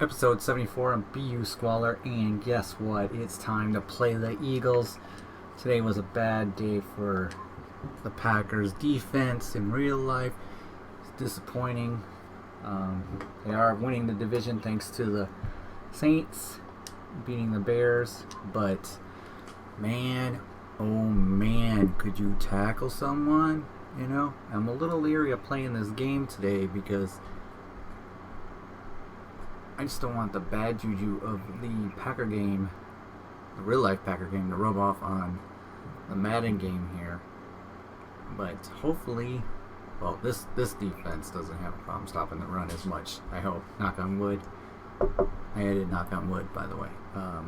Episode 74 on BU Squalor, and guess what? It's time to play the Eagles. Today was a bad day for the Packers defense in real life. It's disappointing. They are winning the division thanks to the Saints beating the Bears, but man, oh man, could you tackle someone? You know, I'm a little leery of playing this game today because I just don't want the bad juju of the Packer game, the real life Packer game, to rub off on the Madden game here. But hopefully, well, this defense doesn't have a problem stopping the run as much, I hope. Knock on wood. I added knock on wood, by the way. So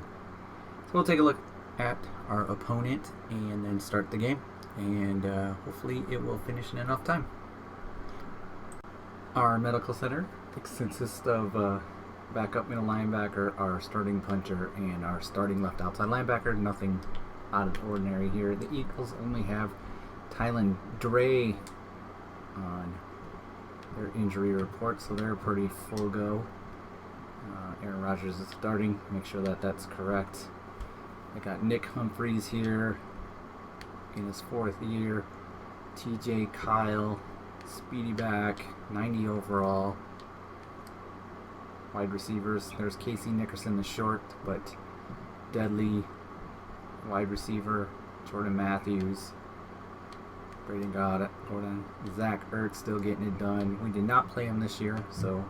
we'll take a look at our opponent and then start the game. And hopefully it will finish in enough time. Our medical center consists of backup middle linebacker, our starting punter, and our starting left outside linebacker. Nothing out of the ordinary here. The Eagles only have Tylen Dre on their injury report, so they're pretty full go. Aaron Rodgers is starting. Make sure that that's correct. I got Nick Humphreys here in his fourth year. TJ Kyle, speedy back, 90 overall. Wide receivers, there's Casey Nickerson, the short but deadly wide receiver. Jordan Matthews, Braden Gordon, Zach Ertz still getting it done. We did not play him this year, so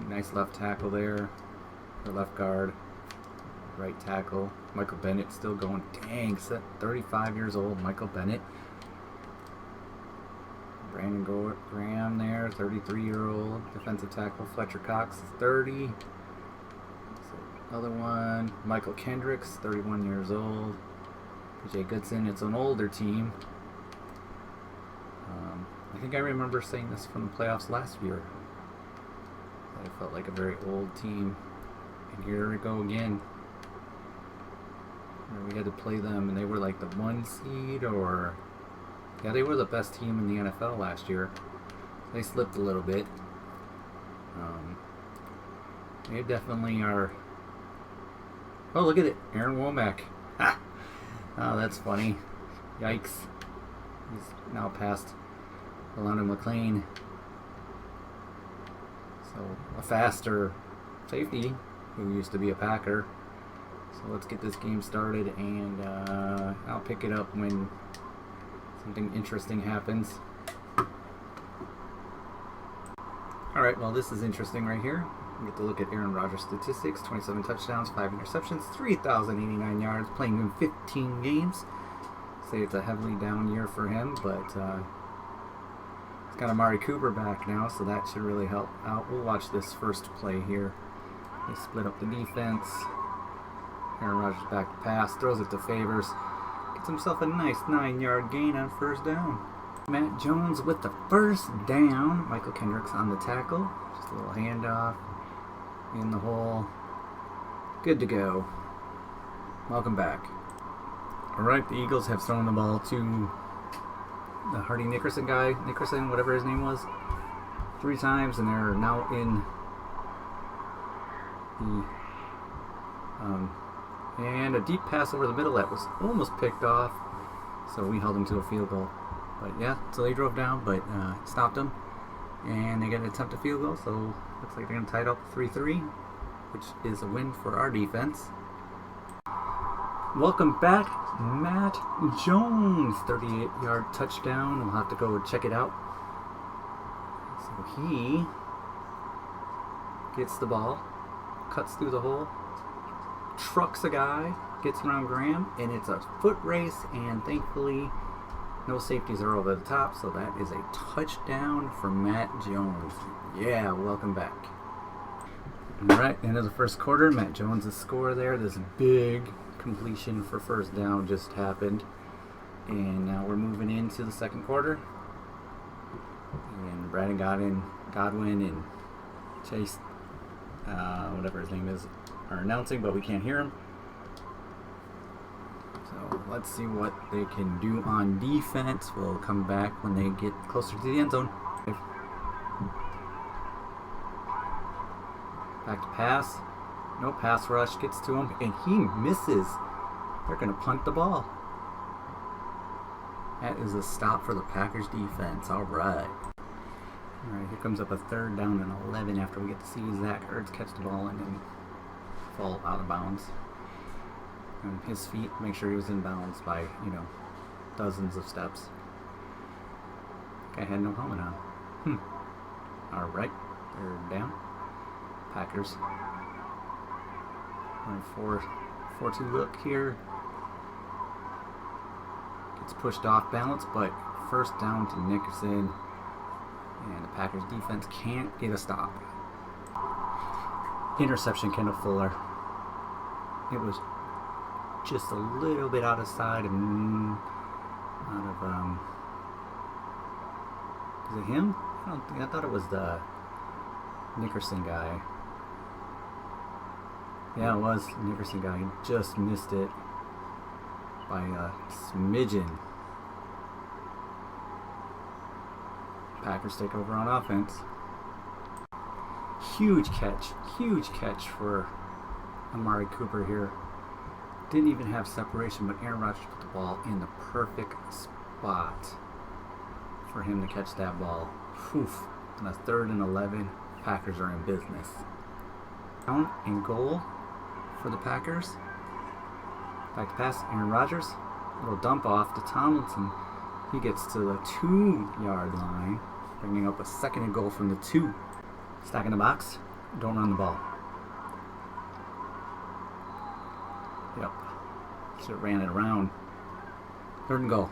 nice left tackle there, or left guard, right tackle. Michael Bennett still going. Dang, 35 years old, Michael Bennett. Brandon Graham there, 33-year-old defensive tackle. Fletcher Cox is 30. Another one, Michael Kendricks, 31 years old. PJ Goodson, it's an older team. I think I remember saying this from the playoffs last year. That it felt like a very old team. And here we go again. We had to play them, and they were like the 1 seed, or yeah, they were the best team in the NFL last year. They slipped a little bit. They definitely are. Oh, look at it, Aaron Womack. Ha! Oh, that's funny. Yikes. He's now past London McLean. So a faster safety who used to be a Packer. So let's get this game started, and I'll pick it up when something interesting happens. Alright, well, this is interesting right here. We get to look at Aaron Rodgers' statistics. 27 touchdowns, 5 interceptions, 3,089 yards, playing in 15 games. Say it's a heavily down year for him, but he's got Amari Cooper back now, so that should really help out. We'll watch this first play here. They split up the defense. Aaron Rodgers back to pass, throws it to Favors. Gets himself a nice 9-yard gain on first down. Matt Jones with the first down. Michael Kendricks on the tackle. Just a little handoff in the hole. Good to go. Welcome back. Alright, the Eagles have thrown the ball to the Hardy Nickerson guy, whatever his name was, 3 times, and they're now in the and a deep pass over the middle that was almost picked off, so we held them to a field goal. But yeah, so they drove down, but stopped them, and they get an attempt at field goal, so looks like they're going to tie it up 3-3, which is a win for our defense. Welcome back, Matt Jones, 38-yard touchdown. We'll have to go check it out. So he gets the ball, cuts through the hole, trucks a guy, gets around Graham, and it's a foot race, and thankfully no safeties are over the top, so that is a touchdown for Matt Jones. Yeah, welcome back. Alright, end of the first quarter, Matt Jones' score there. This big completion for first down just happened, and now we're moving into the second quarter, and Brandon Godwin and Chase, whatever his name is, are announcing, but we can't hear him. So let's see what they can do on defense. We'll come back when they get closer to the end zone. Back to pass. No pass rush. Gets to him, and he misses. They're going to punt the ball. That is a stop for the Packers defense. All right. All right, here comes up a 3rd down and 11 after we get to see Zach Ertz catch the ball and then fall out of bounds. And his feet, make sure he was in bounds by, dozens of steps. Guy had no helmet on. All right, 3rd down. Packers. 4-2 look here. Gets pushed off balance, but 1st down to Nickerson. And the Packers defense can't get a stop. Interception, Kendall Fuller. It was just a little bit out of sight and is it him? I thought it was the Nickerson guy. Yeah, it was the Nickerson guy. He just missed it by a smidgen. Packers take over on offense. Huge catch for Amari Cooper here. Didn't even have separation, but Aaron Rodgers put the ball in the perfect spot for him to catch that ball. Oof. On a 3rd and 11, Packers are in business. Down and goal for the Packers. Back to pass, Aaron Rodgers. Little dump off to Tomlinson. He gets to the 2-yard line, bringing up a 2nd and goal from the 2. Stack in the box. Don't run the ball. Yep. Should have ran it around. 3rd and goal.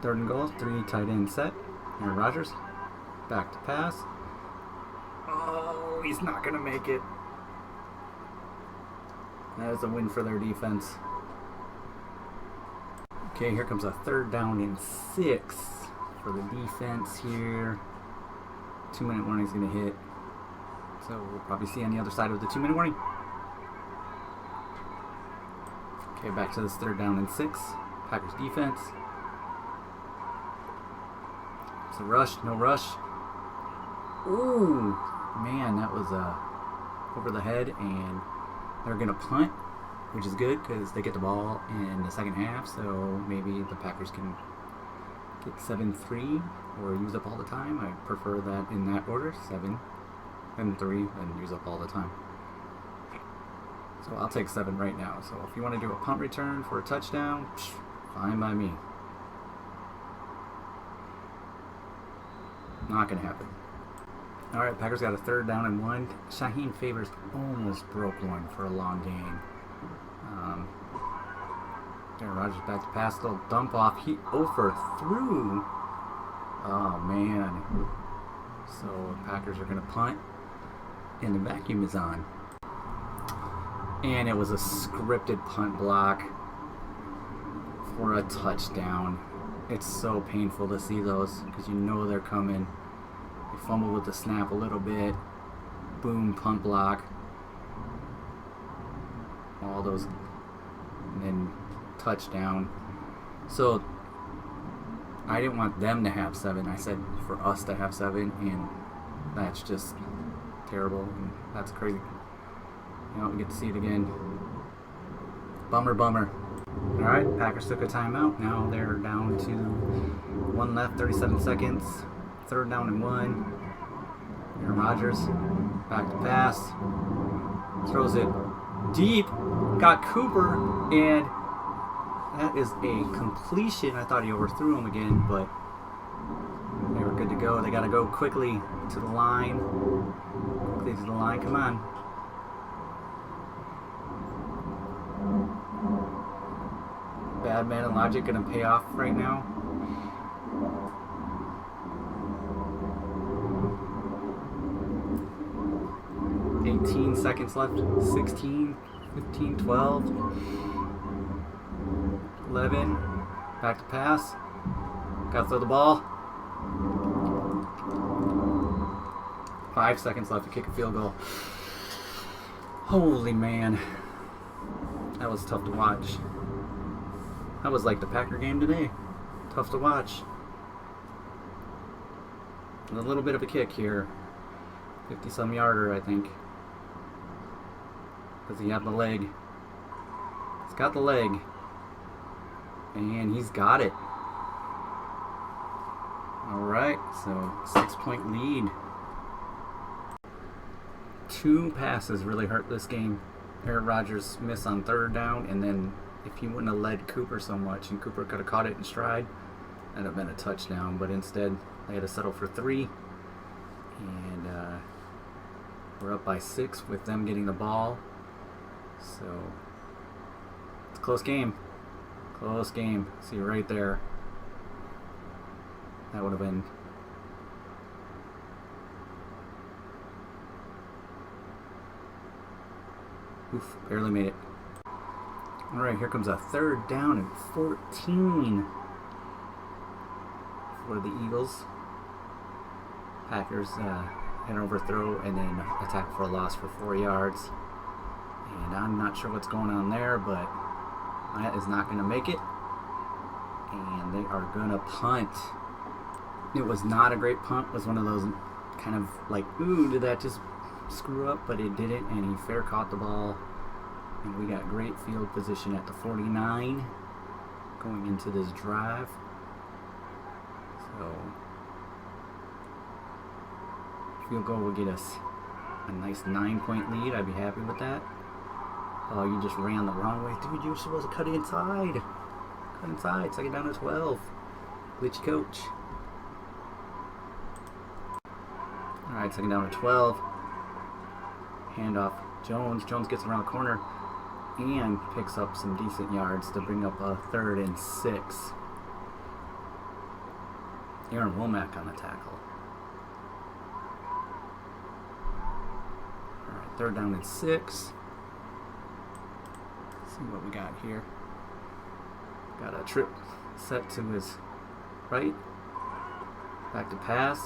3rd and goal. 3 tight end set. Aaron Rodgers. Back to pass. Oh, he's not going to make it. That is a win for their defense. Okay, here comes a 3rd down and 6 for the defense here. 2-minute warning is going to hit. So we'll probably see on the other side of the 2-minute warning. Okay, back to this 3rd down and 6. Packers defense. It's a rush, no rush. Ooh, man, that was over the head, and they're going to punt, which is good because they get the ball in the 2nd half, so maybe the Packers can get 7-3 or use up all the time. I prefer that in that order, 7-3, and use up all the time. So I'll take 7 right now. So if you want to do a punt return for a touchdown, fine by me. Not going to happen. All right, Packers got a 3rd down and 1. Shaheem Favors almost broke one for a long gain. Aaron Rodgers back to pass, little dump off. He overthrew. Oh, man. So Packers are going to punt, and the vacuum is on. And it was a scripted punt block for a touchdown. It's so painful to see those because you know they're coming. They fumble with the snap a little bit. Boom, punt block. All those, and then touchdown. So I didn't want them to have 7. I said for us to have 7, and that's just terrible. And that's crazy. You know, we get to see it again. Bummer. All right, Packers took a timeout. Now they're down to 1 left, 37 seconds. 3rd down and 1. Aaron Rodgers back to pass. Throws it deep. Got Cooper, and that is a completion. I thought he overthrew him again, but they were good to go. They got to go quickly to the line. Come on. Bad man and logic gonna pay off right now. $18 seconds left. 16, 15, 12, 11. Back to pass. Gotta throw the ball. 5 seconds left to kick a field goal. Holy man. That was tough to watch. That was like the Packer game today. Tough to watch. And a little bit of a kick here. 50-some yarder, I think. Does he have the leg? He's got the leg. And he's got it. Alright, so 6-point lead. 2 passes really hurt this game. Aaron Rodgers missed on 3rd down, and then if he wouldn't have led Cooper so much, and Cooper could have caught it in stride, that'd have been a touchdown. But instead, they had to settle for 3. And we're up by 6 with them getting the ball. So, it's a close game. Close game. See right there. That would have been... Oof, barely made it. Alright, here comes a 3rd down and 14 for the Eagles. Packers an overthrow and then attack for a loss for 4 yards. And I'm not sure what's going on there, but that is not going to make it. And they are going to punt. It was not a great punt. It was one of those kind of like, ooh, did that just screw up? But it didn't, and he fair caught the ball. And we got great field position at the 49 going into this drive. So, field goal will get us a nice 9-point lead. I'd be happy with that. Oh, you just ran the wrong way. Dude, you were supposed to cut inside. Cut inside. 2nd down to 12. Glitchy coach. Alright, 2nd down to 12. Handoff. Jones. Jones gets around the corner and picks up some decent yards to bring up a 3rd and 6. Aaron Womack on the tackle. Alright, 3rd down and 6. See what we got here. Got a trip set to his right. Back to pass.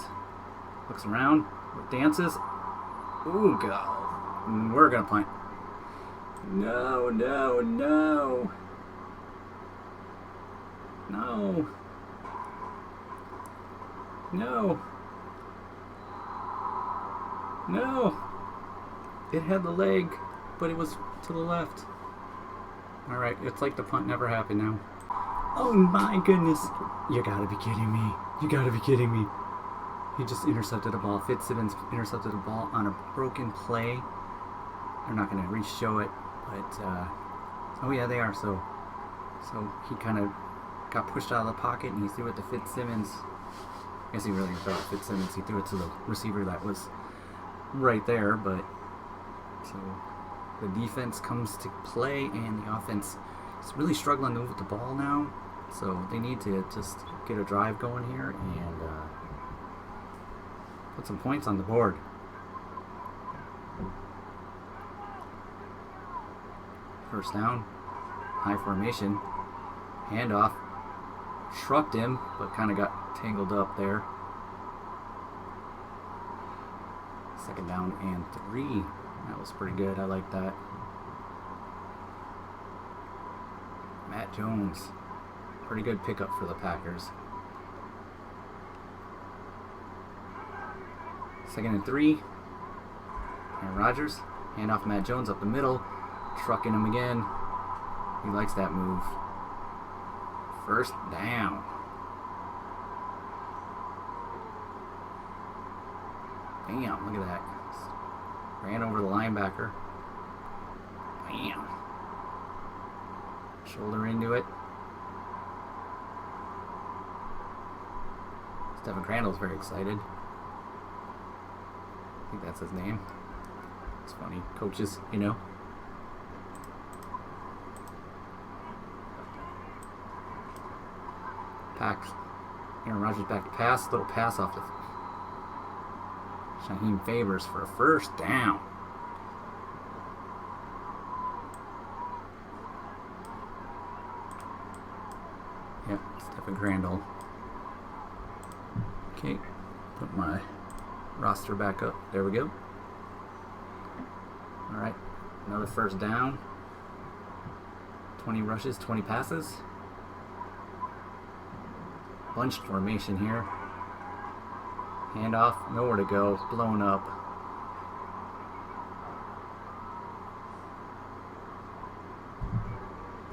Looks around. Dances. Ooh, God. We're going to punt. No, no, no. No. No. No. It had the leg, but it was to the left. Alright, it's like the punt never happened now. Oh my goodness. You gotta be kidding me. You gotta be kidding me. He just intercepted a ball. Fitzsimmons intercepted a ball on a broken play. They're not gonna re-show it, but oh yeah, they are. So he kind of got pushed out of the pocket and he threw it to Fitzsimmons. I guess he really threw it to Fitzsimmons. He threw it to the receiver that was right there, but so the defense comes to play and the offense is really struggling to move the ball now. So they need to just get a drive going here and put some points on the board. First down, high formation, handoff, trucked him, but kind of got tangled up there. 2nd down and 3. That was pretty good. I like that. Matt Jones, pretty good pickup for the Packers. 2nd and 3. Aaron Rodgers, handoff Matt Jones up the middle, trucking him again. He likes that move. 1st down. Bam, look at that. Ran over the linebacker. Bam. Shoulder into it. Stephen Crandall's very excited. I think that's his name. It's funny. Coaches, you know. Pack. Aaron Rodgers back to pass. Little pass off the Shaheem Favors for a 1st down. Yep, Stephen Crandall. Okay, put my roster back up. There we go. Alright, another 1st down. 20 rushes, 20 passes. Bunched formation here. Handoff, nowhere to go, blown up.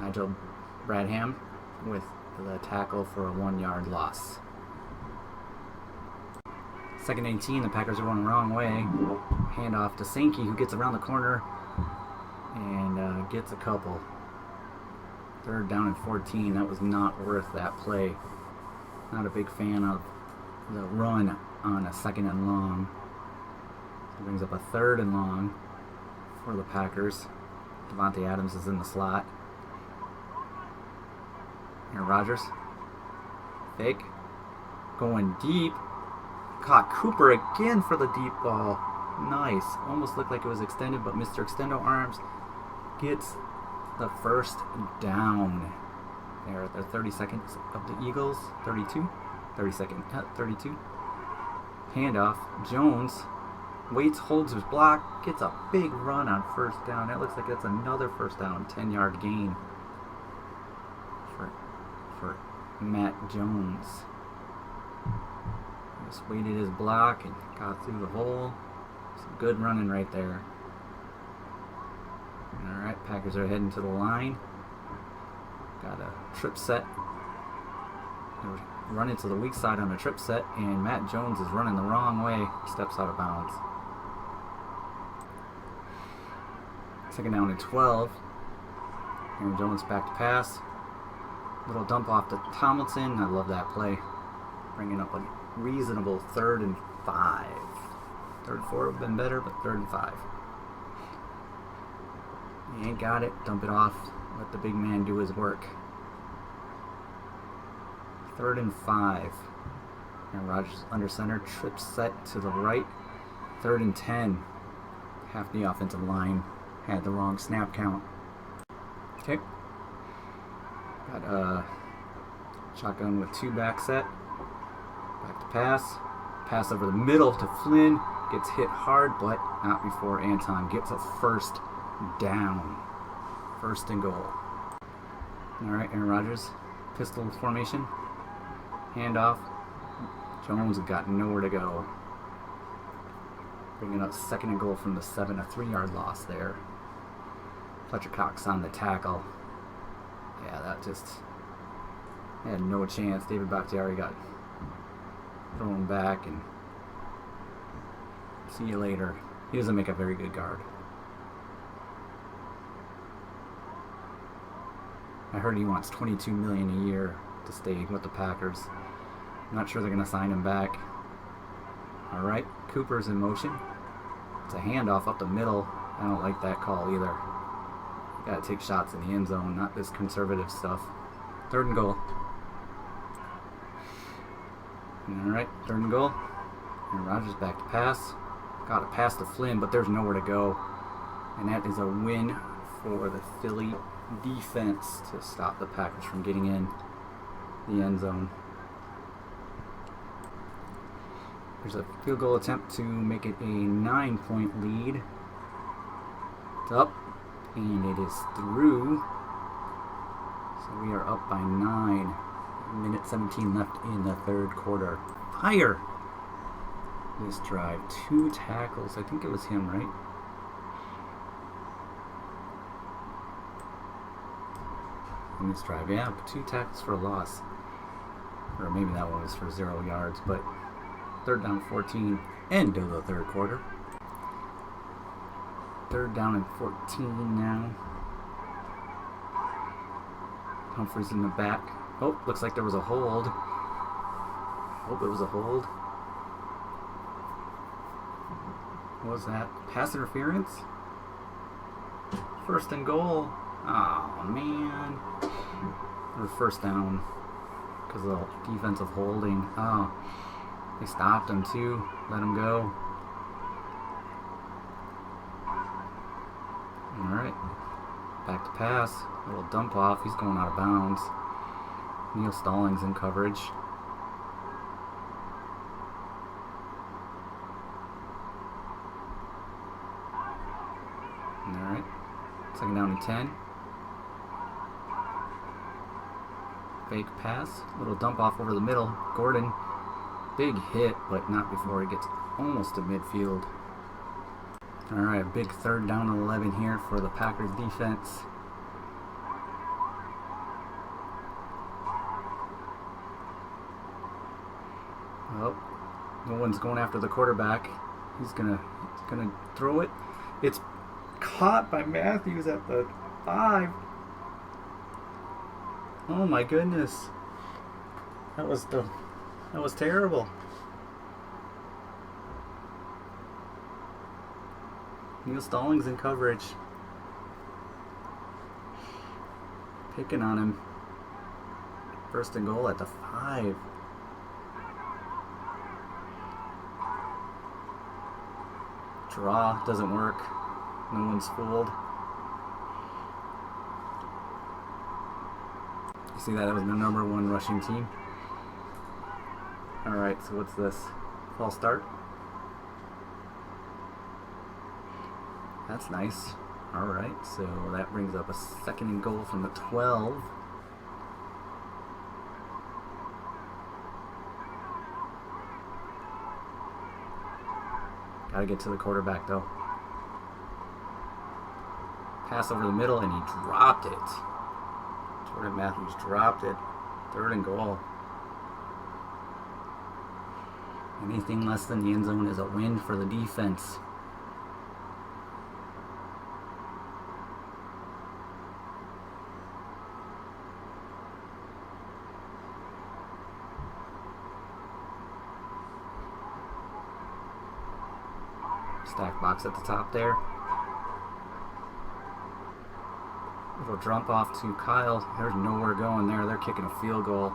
Nigel Bradham with the tackle for a 1-yard loss. Second 18, the Packers are going the wrong way. Handoff to Sankey, who gets around the corner and gets a couple. Third down and 14. That was not worth that play. Not a big fan of the run on a 2nd and long. So brings up a 3rd and long for the Packers. Devontae Adams is in the slot. Aaron Rodgers. Fake. Going deep. Caught Cooper again for the deep ball. Nice. Almost looked like it was extended, but Mr. Extendo Arms gets the first down. They're at their 30 seconds of the Eagles. 32. 32nd at 32. Handoff. Jones waits, holds his block, gets a big run on first down. That looks like it's another first down. 10-yard gain for Matt Jones. Just waited his block and got through the hole. Some good running right there. Alright, Packers are heading to the line. Got a trip set. They're running to the weak side on a trip set, and Matt Jones is running the wrong way. Steps out of bounds. Second down and 12. Aaron Jones back to pass. Little dump off to Tomlinson. I love that play. Bringing up a reasonable 3rd and 5. 3rd and 4 would have been better, but 3rd and 5. He ain't got it. Dump it off. Let the big man do his work. 3rd and 5. And Rodgers under center. Trip set to the right. 3rd and 10. Half the offensive line had the wrong snap count. Okay. Got a shotgun with 2 back set. Back to pass. Pass over the middle to Flynn. Gets hit hard, but not before Anton gets a first down. 1st and goal. Alright, Aaron Rodgers. Pistol formation. Handoff. Jones got nowhere to go. Bringing up 2nd and goal from the 7. A 3-yard loss there. Fletcher Cox on the tackle. Yeah, that just had no chance. David Bakhtiari got thrown back, and see you later. He doesn't make a very good guard. I heard he wants $22 million a year to stay with the Packers. I'm not sure they're going to sign him back. All right, Cooper's in motion. It's a handoff up the middle. I don't like that call either. Got to take shots in the end zone, not this conservative stuff. 3rd and goal. All right, 3rd and goal. And Rodgers back to pass. Got a pass to Flynn, but there's nowhere to go. And that is a win for the Philly defense to stop the Packers from getting in the end zone. There's a field goal attempt to make it a 9-point lead. It's up, and it is through. So we are up by 9. Minute 17 left in the 3rd quarter. Fire! This drive. 2 tackles. I think it was him, right? In this drive, yeah, 2 tackles for a loss. Or maybe that one was for 0 yards, but 3rd down 14, end of the 3rd quarter. 3rd down and 14 now. Humphreys in the back. Oh, looks like there was a hold. Hope it was a hold. What was that? Pass interference? 1st and goal. Oh, man. Or 1st down. Because of the defensive holding. Oh, they stopped him too. Let him go. Alright. Back to pass. A little dump off. He's going out of bounds. Neil Stallings in coverage. Alright. 2nd down and 10. Fake pass. Little dump off over the middle. Gordon. Big hit, but not before he gets almost to midfield. Alright, a big 3rd down and 11 here for the Packers defense. No one's going after the quarterback. He's gonna throw it. It's caught by Matthews at the 5. Oh my goodness. That was terrible. Neil Stallings in coverage. Picking on him. First and goal at the 5. Draw doesn't work. No one's fooled. You see that? It was the number 1 rushing team. Alright, so what's this? False start? That's nice. Alright, so that brings up a second and goal from the 12. Gotta get to the quarterback though. Pass over the middle and he dropped it. Jordan Matthews dropped it. 3rd and goal. Anything less than the end zone is a win for the defense. Stack box at the top there. Little drop off to Kyle. There's nowhere going there. They're kicking a field goal.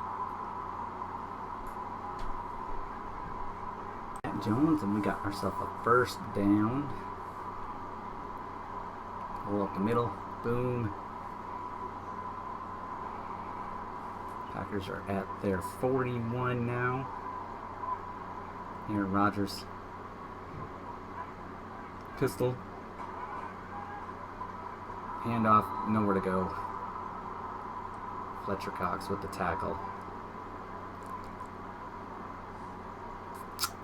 Matt Jones, and we got ourselves a first down. Pull up the middle. Boom. Packers are at their 41 now. Aaron Rodgers. Pistol. Handoff, nowhere to go. Fletcher Cox with the tackle.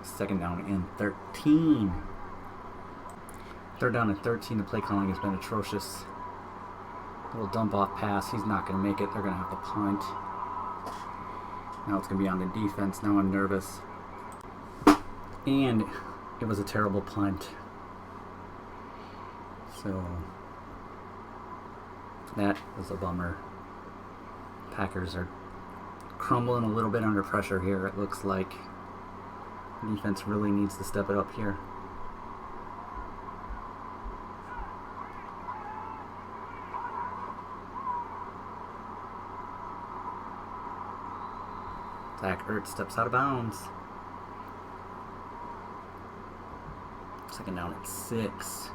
2nd down and 13. 3rd down and 13. The play calling has been atrocious. Little dump off pass. He's not going to make it. They're going to have to punt. Now it's going to be on the defense. Now I'm nervous. And it was a terrible punt. So that was a bummer. Packers are crumbling a little bit under pressure here. It looks like defense really needs to step it up here. Zach Ertz steps out of bounds. 2nd down at 6.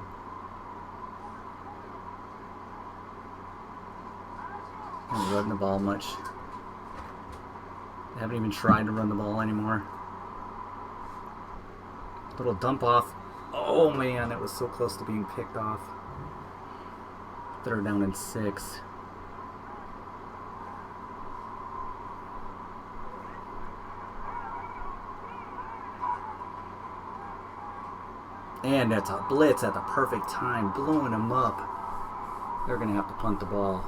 Haven't run the ball much. They haven't even tried to run the ball anymore. Little dump off. Oh man, it was so close to being picked off. 3rd down and 6. And that's a blitz at the perfect time, blowing them up. They're going to have to punt the ball.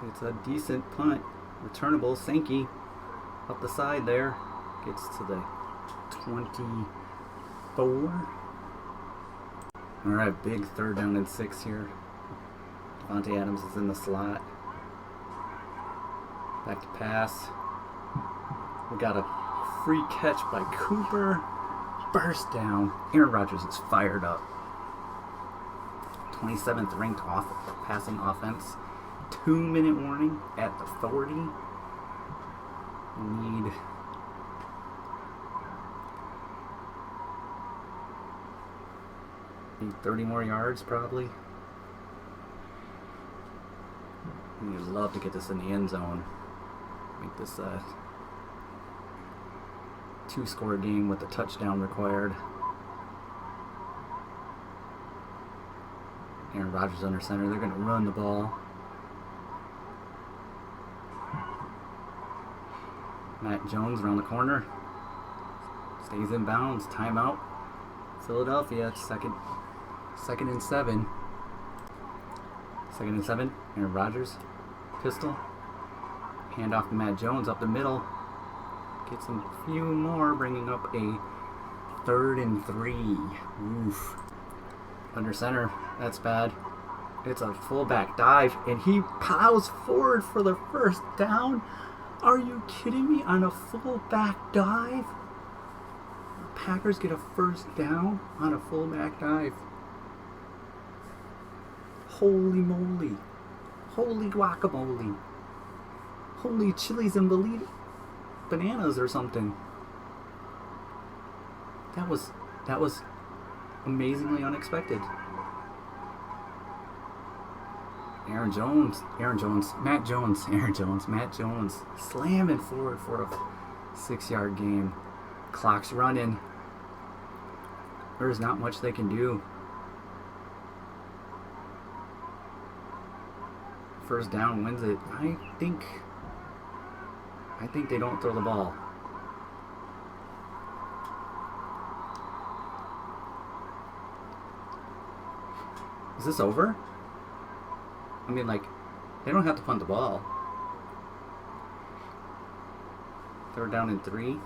It's a decent punt. Returnable. Sankey up the side there. Gets to the 24. Alright, big 3rd down and 6 here. Devontae Adams is in the slot. Back to pass. We got a free catch by Cooper. Burst down. Aaron Rodgers is fired up. 27th ranked passing offense. 2-minute warning at the 40. Need 30 more yards probably. We'd love to get this in the end zone. Make this a 2-score game with a touchdown required. Aaron Rodgers under center. They're going to run the ball. Matt Jones around the corner. Stays in bounds. Timeout. Philadelphia, second and 7. Second and 7. Aaron Rodgers, pistol. Hand off to Matt Jones up the middle. Gets a few more, bringing up a 3rd and 3. Oof. Under center. That's bad. It's a fullback dive, and he plows forward for the first down. Are you kidding me? On a fullback dive? The Packers get a first down on a fullback dive. Holy moly. Holy guacamole. Holy chilies and bananas or something. That was amazingly unexpected. Matt Jones slamming forward for a 6-yard gain. Clock's running. There's not much they can do. First down wins it. I think they don't throw the ball. Is this over? I mean, like, they don't have to punt the ball. 3rd down and 3.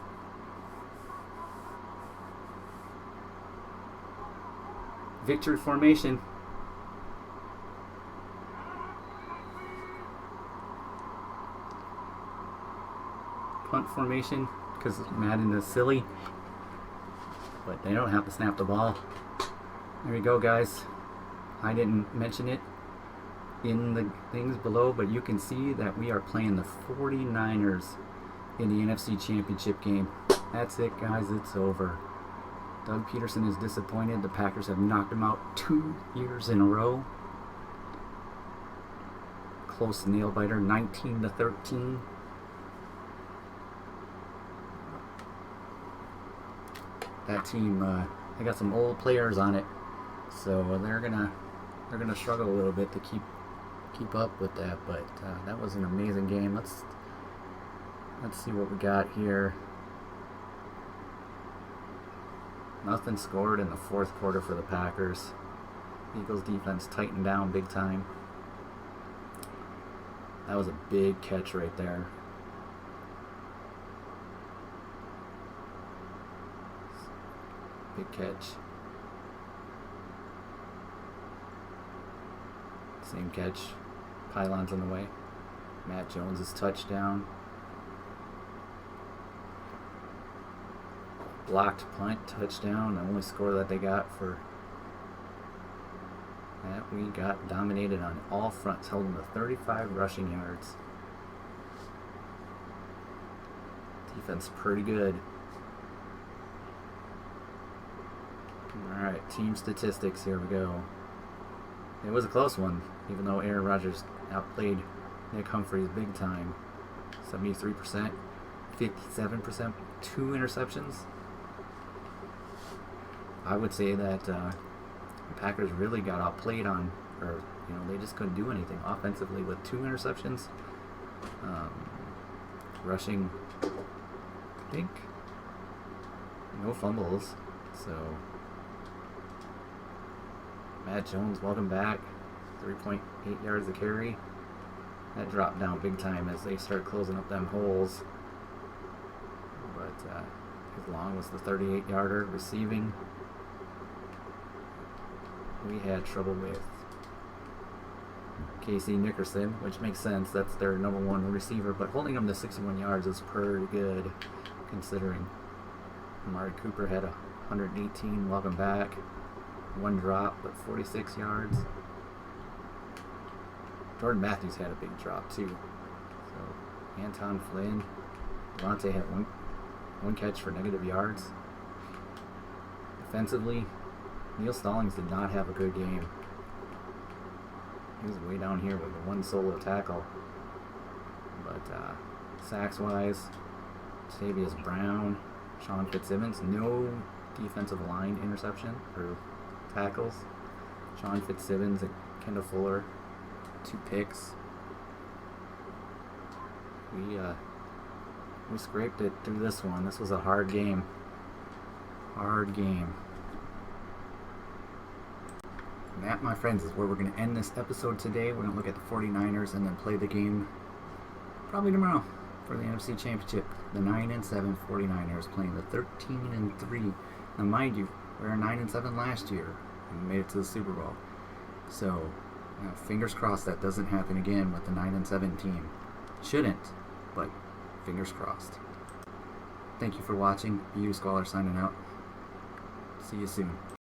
Victory formation. Punt formation, because Madden is silly. But they don't have to snap the ball. There we go, guys. I didn't mention it in the things below, but you can see that we are playing the 49ers in the NFC Championship game. That's it, guys. It's over. Doug Peterson is disappointed. The Packers have knocked him out 2 years in a row. Close nail biter, 19-13. That team, they got some old players on it, so they're gonna struggle a little bit to keep up with that. But that was an amazing game. Let's see what we got here. Nothing scored in the 4th quarter for the Packers. Eagles defense tightened down big time. That was a big catch right there. Big catch. Same catch. Pylons in the way. Matt Jones' touchdown. Blocked punt, touchdown. The only score that they got for that, we got dominated on all fronts, holding the 35 rushing yards. Defense pretty good. Alright, team statistics, here we go. It was a close one, even though Aaron Rodgers outplayed Nick Humphries big time. 73%, 57%, 2 interceptions. I would say that the Packers really got outplayed on, or they just couldn't do anything offensively with 2 interceptions. Rushing, I think, no fumbles. So Matt Jones, welcome back. 3.8 yards a carry. That dropped down big time as they start closing up them holes. But his long was the 38-yarder receiving. We had trouble with Casey Nickerson, which makes sense. That's their number 1 receiver. But holding him to 61 yards is pretty good, considering Amari Cooper had 118. Welcome back. 1 drop, but 46 yards. Jordan Matthews had a big drop too. So Anton Flynn, Devontae had one catch for negative yards. Defensively, Neil Stallings did not have a good game. He was way down here with the 1 solo tackle. But sacks-wise, Tavius Brown, Sean Fitzsimmons, no defensive line interception or tackles. Sean Fitzsimmons and Kendall Fuller, 2 picks. We scraped it through this one. This was a hard game. Hard game. that, my friends, is where we're going to end this episode today. We're going to look at the 49ers and then play the game probably tomorrow for the NFC Championship. The 9-7 49ers playing the 13-3. Now, mind you, we were 9-7 last year and made it to the Super Bowl. So, fingers crossed that doesn't happen again with the 9-7 team. Shouldn't, but fingers crossed. Thank you for watching. BU Scholar signing out. See you soon.